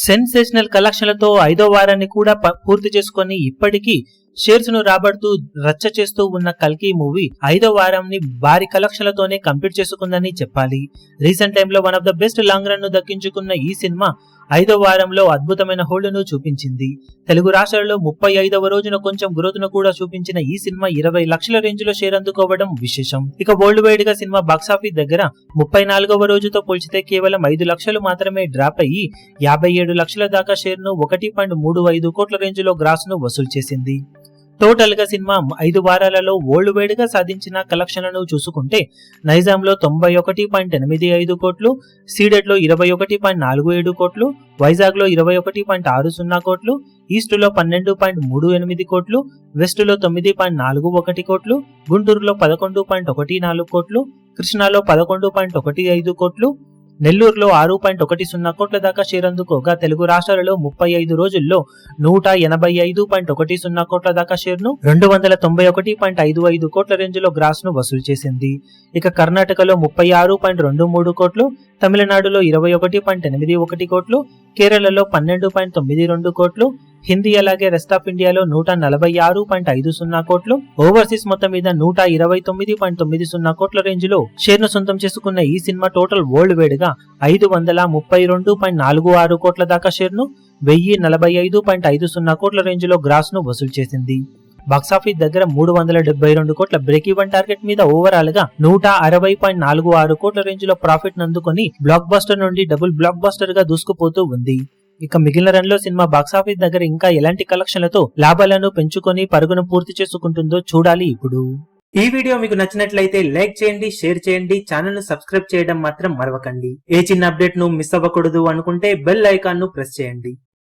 Sensational కలెక్షన్లతో 5వ వారాన్ని కూడా పూర్తి చేసుకొని ఇప్పటికీ షేర్స్ ను రాబడుతూ రచ్చ చేస్తూ ఉన్న కల్కి మూవీ 5వ వారాన్ని భారీ కలెక్షన్లతోనే కంప్లీట్ చేసుకుందని చెప్పాలి. రీసెంట్ టైంలో one of the best long run ను దక్కించుకున్న ఈ సినిమా 5వ వారంలో అద్భుతమైన హోల్డ్ ను చూపించింది. తెలుగు రాష్ట్రాల్లో 35వ రోజున కొంచెం గ్రోత్ ను కూడా చూపించిన ఈ సినిమా 20 లక్షల రేంజ్ లో షేర్ అందుకోవడం విశేషం. ఇక వరల్డ్ వైడ్ గా సినిమా బాక్సాఫీస్ దగ్గర 34వ రోజుతో పోల్చితే కేవలం 5 లక్షలు మాత్రమే డ్రాప్ అయ్యి 57 లక్షల దాకా షేర్ ను 1.35 కోట్ల రేంజ్ లో గ్రాస్ ను వసూలు చేసింది. టోటల్ గా సినిమా 5 వారాలలో వరల్డ్ వైడ్ గా సాధించిన కలెక్షన్లను చూసుకుంటే నైజాంలో 91.85 కోట్లు, సీడెడ్ లో 21.47 కోట్లు, వైజాగ్ లో 21.60 కోట్లు, ఈస్ట్ లో 12.38 కోట్లు, వెస్ట్ లో 9.41 కోట్లు, గుంటూరులో 11.14 కోట్లు, కృష్ణాలో 11.15 కోట్లు, నెల్లూరులో 6.10 కోట్ల దాకా షేర్ అందుకోగా తెలుగు రాష్ట్రాలలో 35 రోజుల్లో 185.10 కోట్ల దాకా షేర్ ను 291.55 కోట్ల రేంజ్ లో గ్రాస్ ను వసూలు చేసింది. ఇక కర్ణాటకలో 36.23 కోట్లు, తమిళనాడులో 21.81 కోట్లు, కేరళలో 12.92 కోట్లు, హిందీ అలాగే రెస్ట్ ఆఫ్ ఇండియాలో 146.50 కోట్లు, ఓవర్సీస్ మొత్తం మీద 129.90 కోట్ల రేంజ్ లో షేర్ ను సొంతం చేసుకున్న ఈ సినిమా టోటల్ వరల్డ్ వైడ్ గా 532.46 కోట్ల దాకా షేర్ ను 1045.50 కోట్ల రేంజ్ లో గ్రాస్ ను వసూలు చేసింది. బాక్సాఫీస్ దగ్గర 372 కోట్ల బ్రేక్ ఈవెన్ టార్గెట్ మీద ఓవరాల్ గా 160.46 కోట్ల రేంజ్ లో ప్రాఫిట్ నందుకొని బ్లాక్ బస్టర్ నుండి డబుల్ బ్లాక్ బస్టర్ గా దూసుకుపోతూ ఉంది. ఇక మిగిలిన రన్ లో సినిమా బాక్సాఫీస్ దగ్గర ఇంకా ఎలాంటి కలెక్షన్లతో లాభాలను పెంచుకొని పరుగును పూర్తి చేసుకుంటుందో చూడాలి. ఇప్పుడు ఈ వీడియో మీకు నచ్చినట్లయితే లైక్ చేయండి, షేర్ చేయండి, ఛానల్ ను సబ్స్క్రైబ్ చేయడం మాత్రం మరవకండి. ఏ చిన్న అప్డేట్ ను మిస్ అవ్వకూడదు అనుకుంటే బెల్ ఐకాన్ ను ప్రెస్ చేయండి.